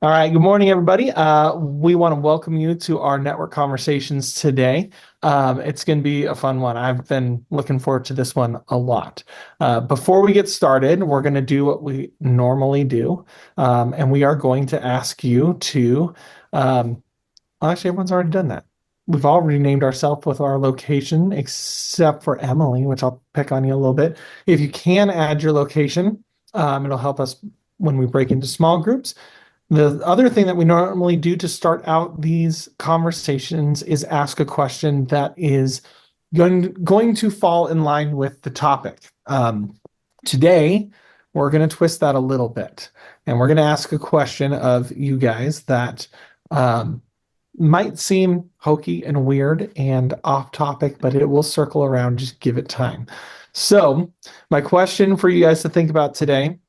All right, good morning, everybody. We want to welcome you to our network conversations today. It's going to be a fun one. I've been looking forward to this one a lot. Before we get started, we're going to do what we normally do, and we are going to ask you to, well, actually, everyone's already done that. We've all renamed ourselves with our location, except for Emily, which I'll pick on you a little bit. If you can add your location, it'll help us when we break into small groups. The other thing that we normally do to start out these conversations is ask a question that is going to fall in line with the topic. Today, we're going to twist that a little bit, and we're going to ask a question of you guys that might seem hokey and weird and off topic, but it will circle around. Just give it time. So, my question for you guys to think about today,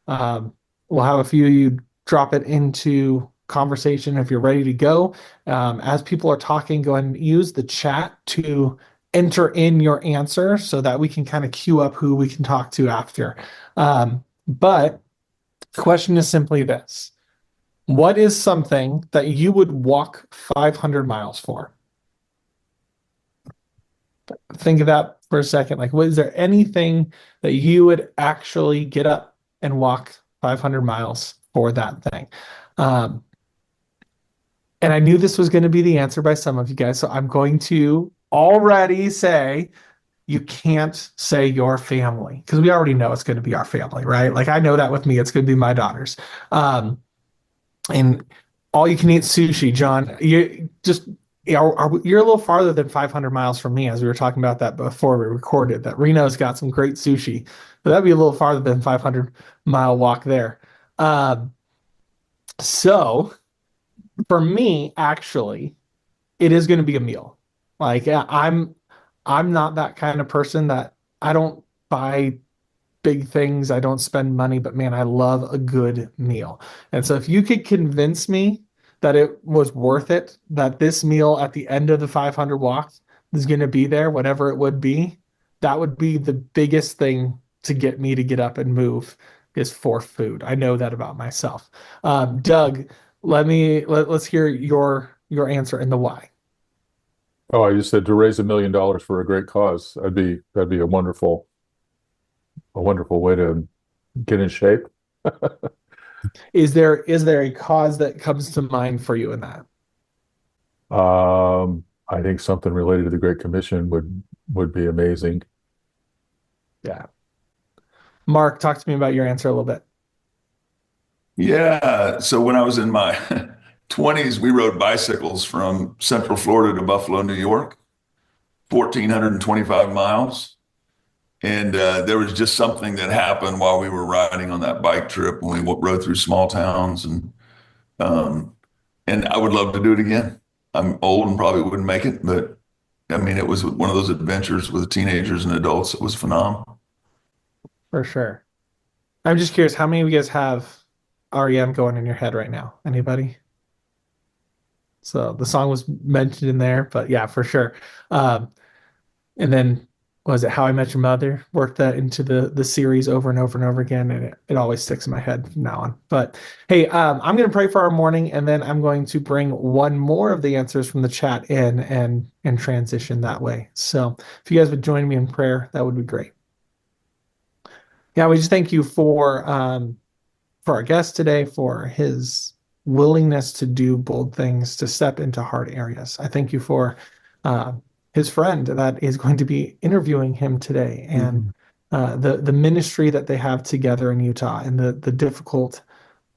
we'll have a few of you drop it into conversation if you're ready to go. As people are talking, go ahead and use the chat to enter in your answer so that we can kind of queue up who we can talk to after. But the question is simply this. What is something that you would walk 500 miles for? Think of that for a second. Like, is there anything that you would actually get up and walk 500 miles for that thing? And I knew this was going to be the answer by some of you guys, so I'm going to already say you can't say your family because we already know it's going to be our family, right? Like I know that with me, it's going to be my daughters. And all you can eat sushi, John. You're a little farther than 500 miles from me, as we were talking about that before we recorded. That Reno's got some great sushi, but that'd be a little farther than 500-mile walk there. So for me, actually, it is going to be a meal. Like I'm not that kind of person that I don't buy big things. I don't spend money, but man, I love a good meal. And so if you could convince me that it was worth it, that this meal at the end of the 500 walks is going to be there, whatever it would be, that would be the biggest thing to get me to get up and move is for food. I know that about myself. Doug, let's hear your answer and the why. Oh, I just said to raise $1 million for a great cause. That'd be a wonderful way to get in shape. Is there a cause that comes to mind for you in that? I think something related to the Great Commission would be amazing. Yeah. Mark, talk to me about your answer a little bit. Yeah. So when I was in my 20s, we rode bicycles from Central Florida to Buffalo, New York, 1,425 miles. And there was just something that happened while we were riding on that bike trip when we rode through small towns. Um, and I would love to do it again. I'm old and probably wouldn't make it, but I mean, it was one of those adventures with teenagers and adults. It was phenomenal. For sure. I'm just curious, how many of you guys have REM going in your head right now? Anybody? So the song was mentioned in there, but yeah, for sure. Um, and then was it How I Met Your Mother? Worked that into the series over and over and over again, and it always sticks in my head from now on. But hey, I'm going to pray for our morning, and then I'm going to bring one more of the answers from the chat in and transition that way. So if you guys would join me in prayer, that would be great. Yeah, we just thank you for our guest today, for his willingness to do bold things, to step into hard areas. I thank you for uh, his friend that is going to be interviewing him today, and Mhm. the ministry that they have together in Utah, and the difficult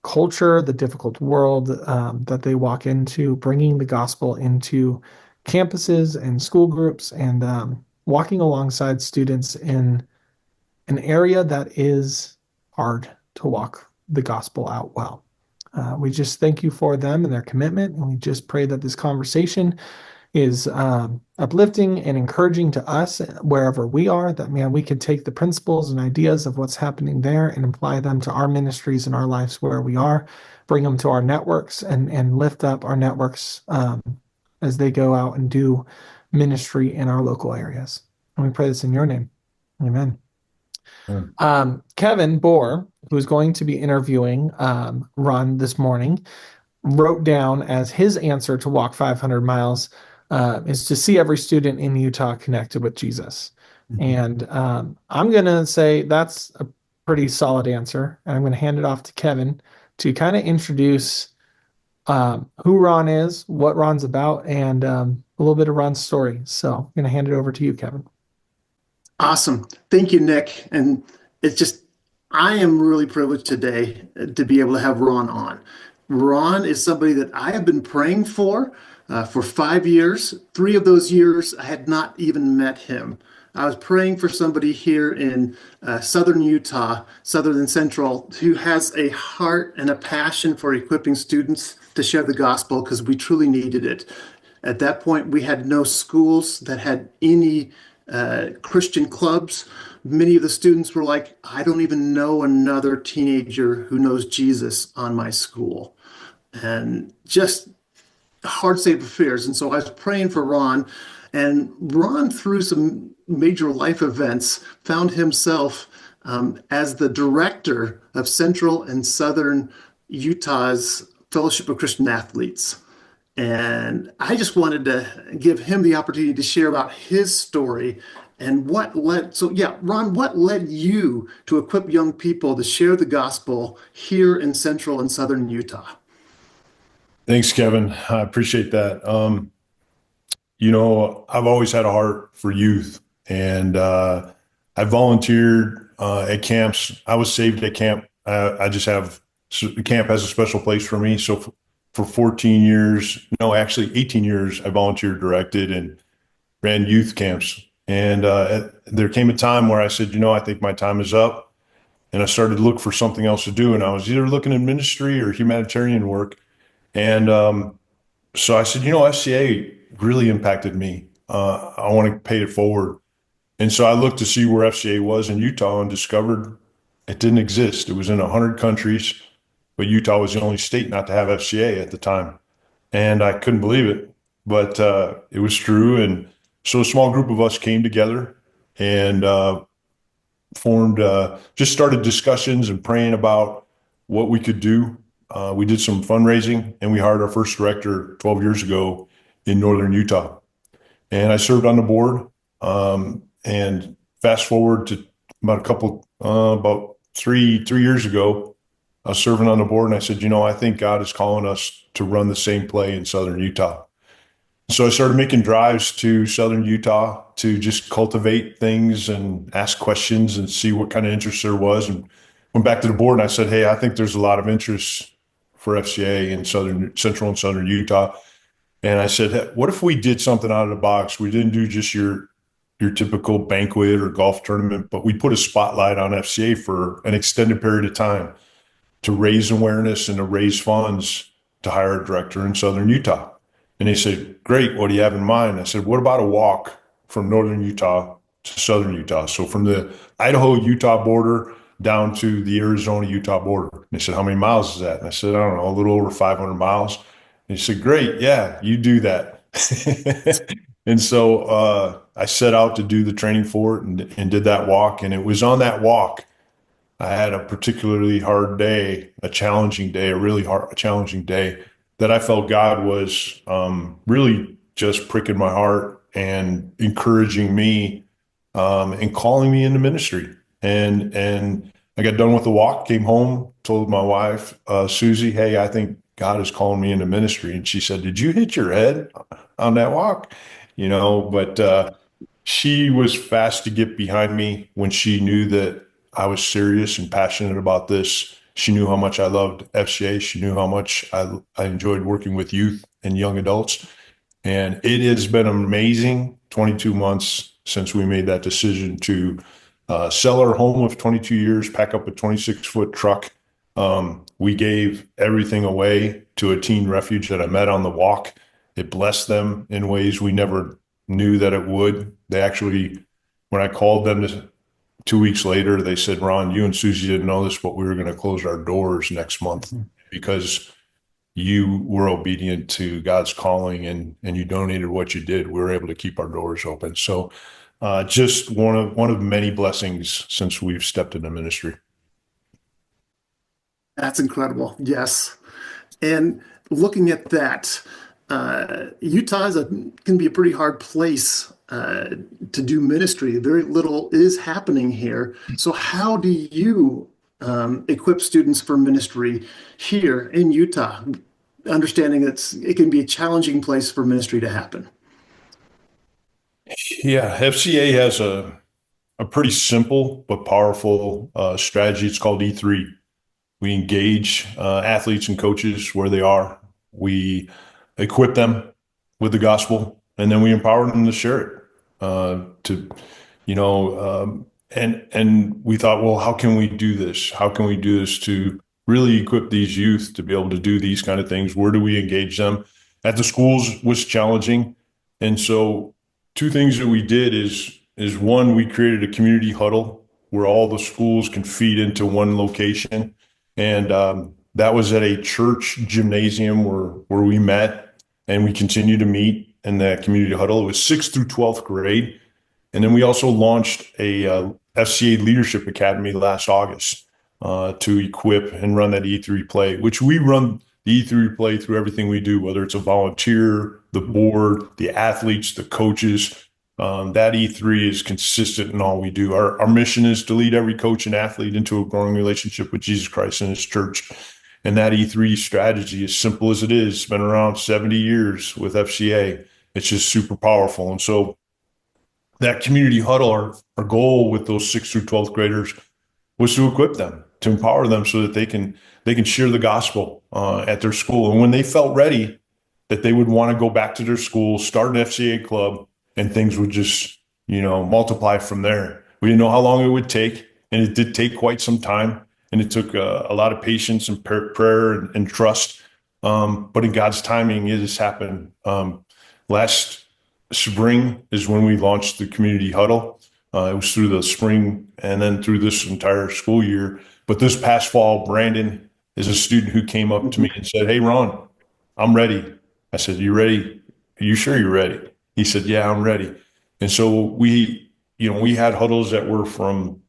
culture, the difficult world that they walk into, bringing the gospel into campuses and school groups, and walking alongside students in an area that is hard to walk the gospel out well. We just thank you for them and their commitment, and we just pray that this conversation is uplifting and encouraging to us wherever we are, that, man, we can take the principles and ideas of what's happening there and apply them to our ministries and our lives where we are, bring them to our networks and lift up our networks as they go out and do ministry in our local areas. And we pray this in your name. Amen. Mm. Kevin Bohr, who is going to be interviewing Ron this morning, wrote down as his answer to walk 500 miles is to see every student in Utah connected with Jesus. And I'm going to say that's a pretty solid answer. And I'm going to hand it off to Kevin to kind of introduce who Ron is, what Ron's about, and a little bit of Ron's story. So I'm going to hand it over to you, Kevin. Awesome. Thank you, Nick. And it's just, I am really privileged today to be able to have Ron on. Ron is somebody that I have been praying for 5 years. 3 of those years, I had not even met him. I was praying for somebody here in southern Utah, southern and central, who has a heart and a passion for equipping students to share the gospel because we truly needed it. At that point, we had no schools that had any Christian clubs. Many of the students were like, I don't even know another teenager who knows Jesus on my school. And just a hard state of affairs. And so I was praying for Ron, and Ron, through some major life events, found himself as the director of Central and Southern Utah's Fellowship of Christian Athletes. And I just wanted to give him the opportunity to share about his story and what led. So, yeah, Ron, what led you to equip young people to share the gospel here in Central and Southern Utah? Thanks, Kevin. I appreciate that. I've always had a heart for youth, and I volunteered at camps. I was saved at camp. Camp has a special place for me. So for 14 years, no, actually 18 years, I volunteered, directed, and ran youth camps. And there came a time where I said, I think my time is up. And I started to look for something else to do. And I was either looking at ministry or humanitarian work. And so I said, FCA really impacted me. I want to pay it forward. And so I looked to see where FCA was in Utah and discovered it didn't exist. It was in 100 countries, but Utah was the only state not to have FCA at the time. And I couldn't believe it, but it was true. And so a small group of us came together and just started discussions and praying about what we could do. We did some fundraising, and we hired our first director 12 years ago in northern Utah. And I served on the board. And fast forward to about 3 years ago, I was serving on the board, and I said, I think God is calling us to run the same play in southern Utah. So I started making drives to southern Utah to just cultivate things and ask questions and see what kind of interest there was. And went back to the board and I said, hey, I think there's a lot of interest for FCA in central and southern Utah. And I said, hey, what if we did something out of the box? We didn't do just your typical banquet or golf tournament, but we put a spotlight on FCA for an extended period of time to raise awareness and to raise funds to hire a director in southern Utah. And they said, great, what do you have in mind? I said, what about a walk from northern Utah to southern Utah? So from the Idaho-Utah border down to the Arizona-Utah border. And they said, how many miles is that? And I said, I don't know, a little over 500 miles. And he said, great, yeah, you do that. And so I set out to do the training for it and did that walk. And it was on that walk I had a particularly hard day, a challenging day, a challenging day that I felt God was really just pricking my heart and encouraging me and calling me into ministry. And I got done with the walk, came home, told my wife, Susie, hey, I think God is calling me into ministry. And she said, did you hit your head on that walk? But she was fast to get behind me when she knew that I was serious and passionate about this. She knew how much I loved FCA. She knew how much I enjoyed working with youth and young adults. And it has been amazing 22 months since we made that decision to sell our home of 22 years, pack up a 26-foot truck. We gave everything away to a teen refuge that I met on the walk. It blessed them in ways we never knew that it would. They actually, when I called them 2 weeks later, they said, Ron, you and Susie didn't know this, but we were going to close our doors next month because you were obedient to God's calling and you donated what you did. We were able to keep our doors open. So Just one of many blessings since we've stepped into ministry. That's incredible. Yes. And looking at that, Utah can be a pretty hard place to do ministry. Very little is happening here. So, how do you equip students for ministry here in Utah? Understanding it can be a challenging place for ministry to happen. Yeah, FCA has a pretty simple but powerful strategy. It's called E3. We engage athletes and coaches where they are. We equip them with the gospel, and then we empower them to share it. And we thought, well, how can we do this? How can we do this to really equip these youth to be able to do these kind of things? Where do we engage them? At the schools was challenging, and so two things that we did is one, we created a community huddle where all the schools can feed into one location. And that was at a church gymnasium where we met, and we continue to meet in that community huddle. It was 6th through 12th grade. And then we also launched a FCA Leadership Academy last August to equip and run that E3 play, which we run the E3 play through everything we do, whether it's a volunteer, the board, the athletes, the coaches. That E3 is consistent in all we do. Our mission is to lead every coach and athlete into a growing relationship with Jesus Christ and his church. And that E3 strategy, as simple as it is, it's been around 70 years with FCA. It's just super powerful. And so that community huddle, our goal with those 6th through 12th graders was to equip them, to empower them so that they can share the gospel at their school. And when they felt ready, that they would want to go back to their school, start an FCA club, and things would just, multiply from there. We didn't know how long it would take, and it did take quite some time, and it took a lot of patience and prayer and trust. But in God's timing, it has happened. Last spring is when we launched the community huddle. It was through the spring and then through this entire school year. But this past fall, Brandon is a student who came up to me and said, "Hey, Ron, I'm ready." I said, "You ready? Are you sure you're ready?" He said, "Yeah, I'm ready." And so we had huddles that were from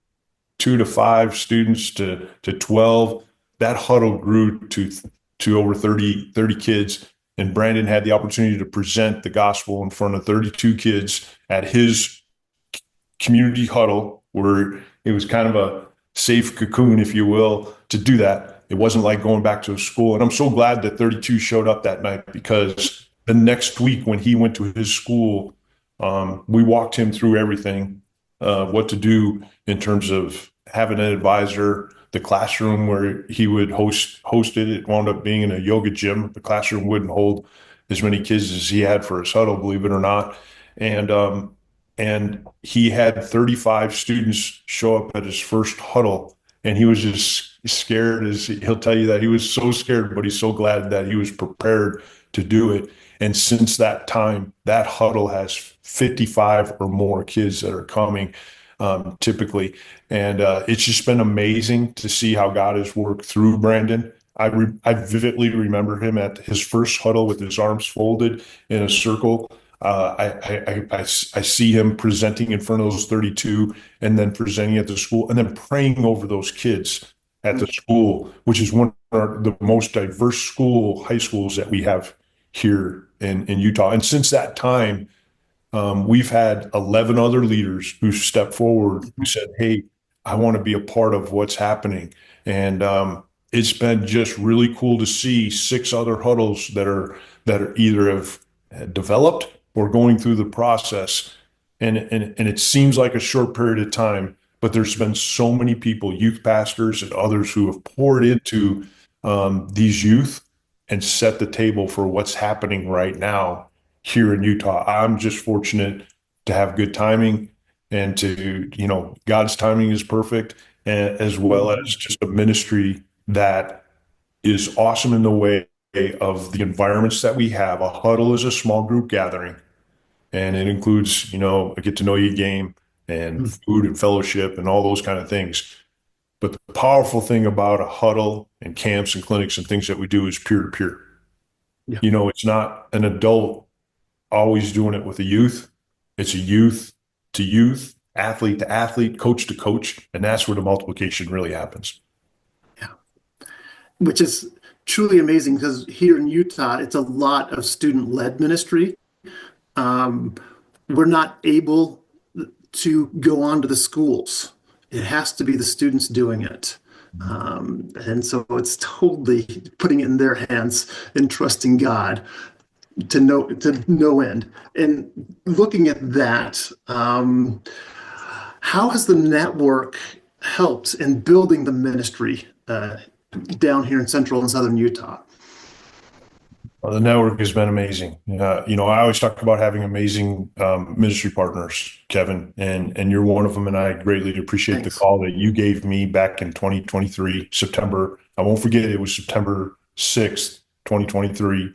2 to 5 students to 12. That huddle grew to over 30 kids. And Brandon had the opportunity to present the gospel in front of 32 kids at his community huddle, where it was kind of a safe cocoon, if you will, to do that. It wasn't like going back to a school. And I'm so glad that 32 showed up that night, because the next week when he went to his school, we walked him through everything, what to do in terms of having an advisor, the classroom where he would host it. It wound up being in a yoga gym. The classroom wouldn't hold as many kids as he had for his huddle, believe it or not. And he had 35 students show up at his first huddle, and he was just scared. As he'll tell you, that he was so scared, but he's so glad that he was prepared to do it. And since that time, that huddle has 55 or more kids that are coming, typically. And it's just been amazing to see how God has worked through Brandon. I vividly remember him at his first huddle with his arms folded in a circle. I see him presenting in front of those 32, and then presenting at the school, and then praying over those kids at the school, which is one of the most diverse high schools that we have here in Utah. And since that time, we've had 11 other leaders who stepped forward, who said, "Hey, I want to be a part of what's happening." And it's been just really cool to see 6 other huddles that are either have developed or going through the process. And it seems like a short period of time, but there's been so many people, youth pastors and others, who have poured into these youth and set the table for what's happening right now here in Utah. I'm just fortunate to have good timing, and God's timing is perfect, and as well as just a ministry that is awesome in the way of the environments that we have. A huddle is a small group gathering, and it includes, a get to know you game and food and fellowship and all those kind of things. But the powerful thing about a huddle and camps and clinics and things that we do is peer to peer. It's not an adult always doing it with a youth. It's a youth to youth, athlete to athlete, coach to coach, and that's where the multiplication really happens. Which is truly amazing because here in Utah, it's a lot of student-led ministry. We're not able to go on to the schools. It has to be the students doing it. And so it's totally putting it in their hands and trusting God to no end. And looking at that, how has the network helped in building the ministry down here in central and southern Utah? The network has been amazing. I always talk about having amazing ministry partners, Kevin, and you're one of them. And I greatly appreciate Thanks. the call that you gave me back in 2023, September. I won't forget it was September 6th, 2023.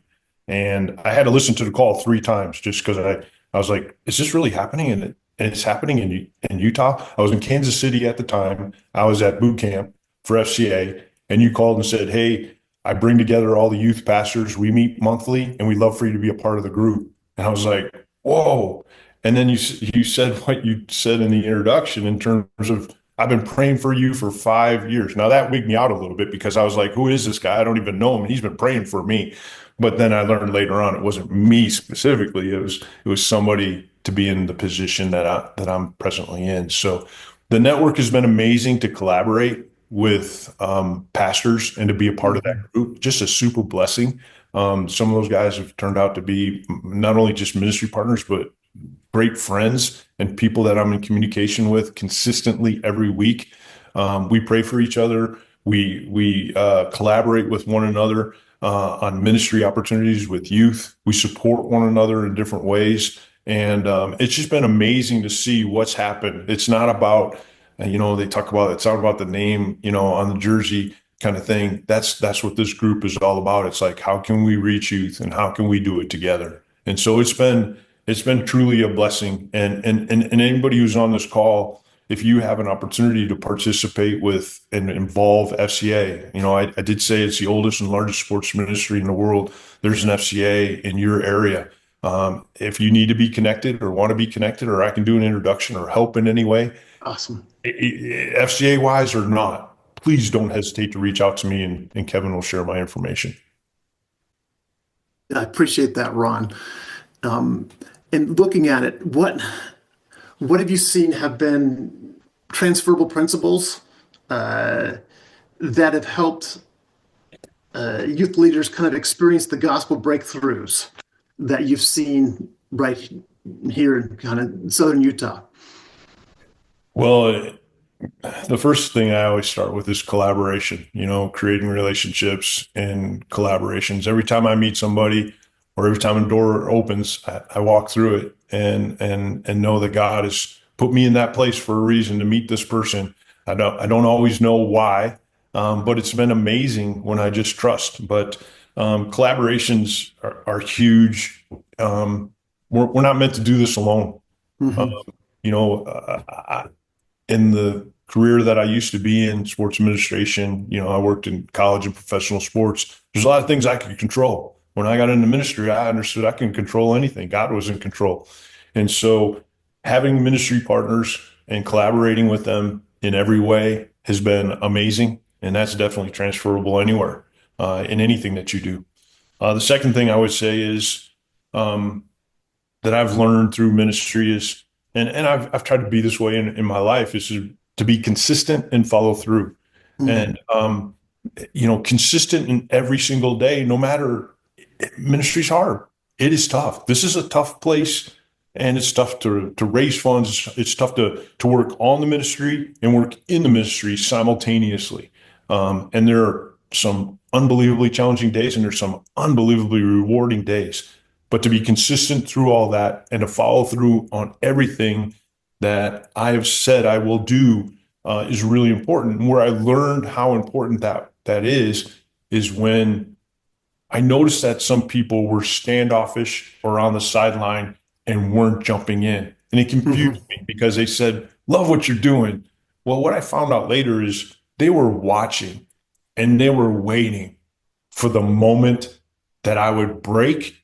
And I had to listen to the call 3 times just because I was like, is this really happening? And it's happening in Utah. I was in Kansas City at the time. I was at boot camp for FCA, and you called and said, hey, I bring together all the youth pastors. We meet monthly, and we'd love for you to be a part of the group. And I was like, whoa. And then you said what you said in the introduction in terms of, I've been praying for you for 5 years. Now that wigged me out a little bit because I was like, who is this guy? I don't even know him. And he's been praying for me. But then I learned later on, it wasn't me specifically. It was somebody to be in the position that I'm presently in. So the network has been amazing to collaborate with pastors and to be a part of that group. Just a super blessing. Some of those guys have turned out to be not only just ministry partners, but great friends and people that I'm in communication with consistently every week. We pray for each other. We collaborate with one another on ministry opportunities with youth. We support one another in different ways. And it's just been amazing to see what's happened. It's not about, they talk about, it's not about the name, on the jersey kind of thing. That's what this group is all about. It's like, how can we reach youth and how can we do it together? And so it's been truly a blessing. And anybody who's on this call, if you have an opportunity to participate with and involve FCA, I did say it's the oldest and largest sports ministry in the world. There's an FCA in your area. If you need to be connected or want to be connected, or I can do an introduction or help in any way, Awesome. FCA wise or not, please don't hesitate to reach out to me, and Kevin will share my information. I appreciate that, Ron. And looking at it, what have you seen have been transferable principles that have helped youth leaders kind of experience the gospel breakthroughs that you've seen right here in kind of southern Utah? Well, the first thing I always start with is collaboration, creating relationships and collaborations. Every time I meet somebody or every time a door opens, I walk through it and know that God has put me in that place for a reason to meet this person. I don't always know why, but it's been amazing when I just trust. But collaborations are huge. We're not meant to do this alone. In the career that I used to be in, sports administration, I worked in college and professional sports. There's a lot of things I could control. When I got into ministry, I understood I can control anything. God was in control. And so having ministry partners and collaborating with them in every way has been amazing. And that's definitely transferable anywhere, in anything that you do. The second thing I would say is that I've learned through ministry is, and I've tried to be this way in my life, is to be consistent and follow through. And, consistent in every single day, no matter, ministry's hard. It is tough. This is a tough place, and it's tough to raise funds. It's tough to work on the ministry and work in the ministry simultaneously. And there are some unbelievably challenging days, and there's some unbelievably rewarding days. But to be consistent through all that and to follow through on everything that I have said I will do is really important. And where I learned how important that is when I noticed that some people were standoffish or on the sideline and weren't jumping in. And it confused me because they said, love what you're doing. Well, what I found out later is they were watching and they were waiting for the moment that I would break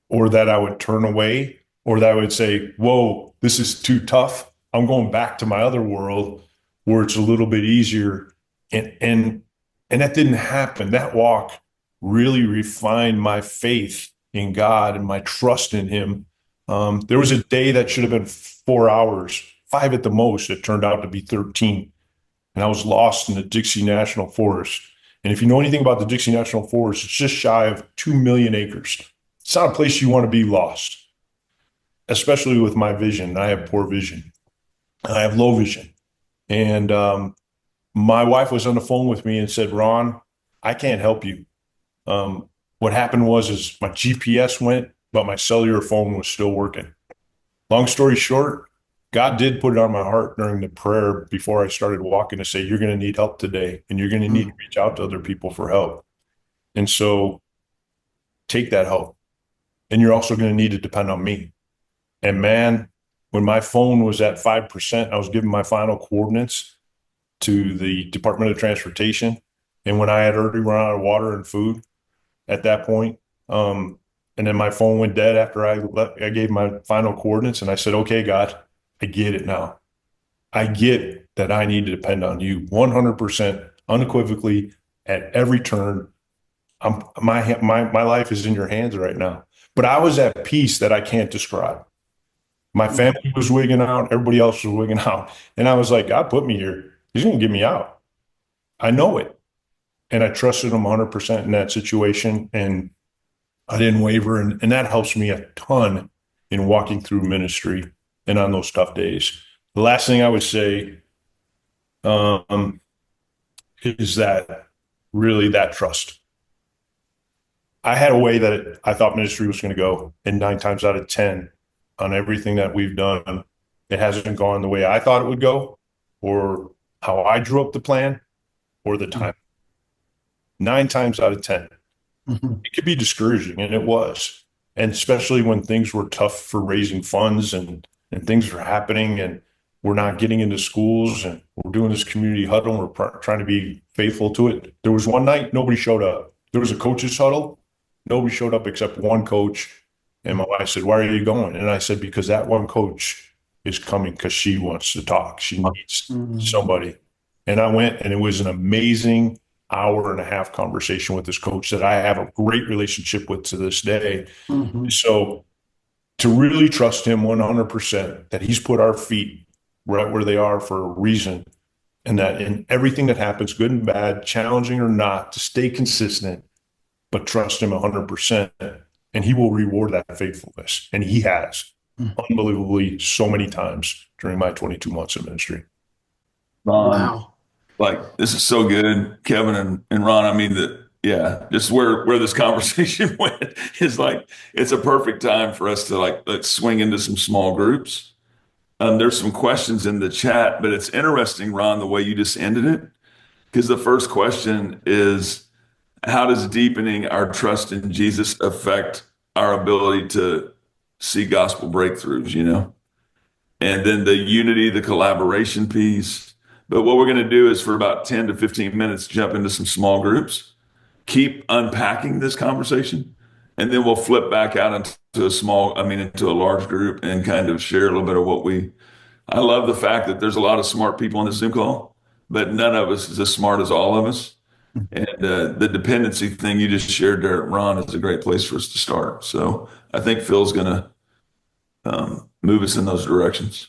or that I would turn away or that I would say, whoa, this is too tough. I'm going back to my other world where it's a little bit easier. And that didn't happen. That walk really refined my faith in God and my trust in him. There was a day that should have been 4 hours, 5 at the most. It turned out to be 13. And I was lost in the Dixie National Forest. And if you know anything about the Dixie National Forest, it's just shy of 2 million acres. It's not a place you want to be lost, especially with my vision. I have poor vision. I have low vision. And my wife was on the phone with me and said, Ron, I can't help you. What happened is my GPS went, but my cellular phone was still working. Long story short, God did put it on my heart during the prayer before I started walking to say, you're going to need help today, and you're going to need to reach out to other people for help. And so take that help. And you're also going to need to depend on me. And man, when my phone was at 5%, I was giving my final coordinates to the Department of Transportation. And when I had already run out of water and food at that point, and then my phone went dead after I gave my final coordinates, and I said, okay, God, I get it now. I get that I need to depend on you 100%, unequivocally, at every turn. My life is in your hands right now. But I was at peace that I can't describe. My family was wigging out. Everybody else was wigging out. And I was like, God put me here. He's going to get me out. I know it. And I trusted him 100% in that situation. And I didn't waver. And that helps me a ton in walking through ministry and on those tough days. The last thing I would say is that really that trust. I had a way that I thought ministry was going to go, and 9 times out of 10 on everything that we've done, it hasn't gone the way I thought it would go, or how I drew up the plan, or the time. 9 times out of 10. It could be discouraging, and it was. And especially when things were tough for raising funds and things are happening and we're not getting into schools and we're doing this community huddle and we're trying to be faithful to it. There was one night nobody showed up. There was a coach's huddle. Nobody showed up except one coach. And my wife said, why are you going? And I said, because that one coach is coming because she wants to talk. She needs somebody. And I went, and it was an amazing hour-and-a-half conversation with this coach that I have a great relationship with to this day. So to really trust him 100%, that he's put our feet right where they are for a reason, and that in everything that happens, good and bad, challenging or not, to stay consistent, but trust him 100%, and he will reward that faithfulness. And he has, unbelievably, so many times during my 22 months of ministry. Wow. Like, this is so good, Kevin and Ron. I mean, just where this conversation went is like, it's a perfect time for us to let's swing into some small groups. There's some questions in the chat, but it's interesting, Ron, the way you just ended it, because the first question is, how does deepening our trust in Jesus affect our ability to see gospel breakthroughs, And then the unity, the collaboration piece. But what we're going to do is for about 10 to 15 minutes, jump into some small groups, keep unpacking this conversation, and then we'll flip back out into a large group and kind of share a little bit of I love the fact that there's a lot of smart people on this Zoom call, but none of us is as smart as all of us. And the dependency thing you just shared there, Ron, is a great place for us to start. So I think Phil's going to move us in those directions.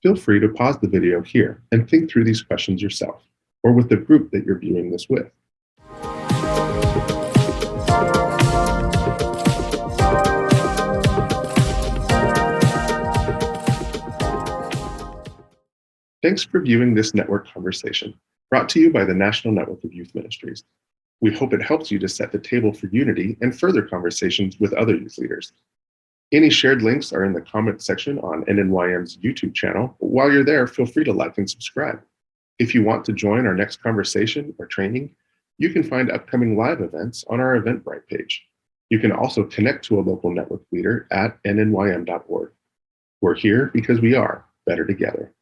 Feel free to pause the video here and think through these questions yourself, or with the group that you're viewing this with. Thanks for viewing this network conversation, brought to you by the National Network of Youth Ministries. We hope it helps you to set the table for unity and further conversations with other youth leaders. Any shared links are in the comment section on NNYM's YouTube channel. While you're there, feel free to like and subscribe. If you want to join our next conversation or training, you can find upcoming live events on our Eventbrite page. You can also connect to a local network leader at nnym.org. We're here because we are better together.